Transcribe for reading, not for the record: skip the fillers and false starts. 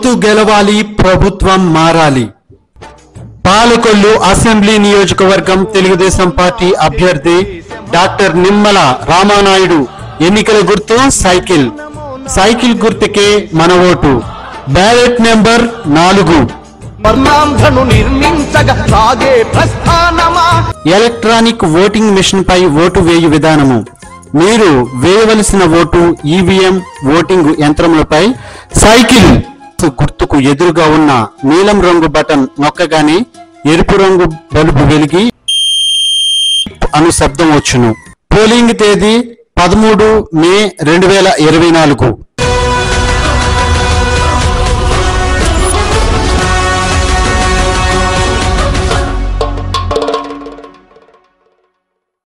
గుర్తు గెలవాలి, ప్రభుత్వం మారాలి. పాలకొల్లు అసెంబ్లీ నియోజకవర్గం తెలుగుదేశం పార్టీ అభ్యర్థి డాక్టర్ నిమ్మల రామానాయుడు ఎన్నికల గుర్తు సైకిల్. సైకిల్ గుర్తుకే మన ఓటు. Ballot number 4. Electronic voting machine పై ఓటు వేయు విధానము. మీరు వేయవలసిన ఓటు ఈవీఎం ఓటింగ్ యంత్రములపై సైకిల్ గుర్తుకు ఎదురుగా ఉన్న నీలం రంగు బటన్ నొక్కగానే ఎరుపు రంగు బల్బు వెలిగి అను శబ్దం వచ్చును. పోలింగ్ తేదీ 13 మే 2024.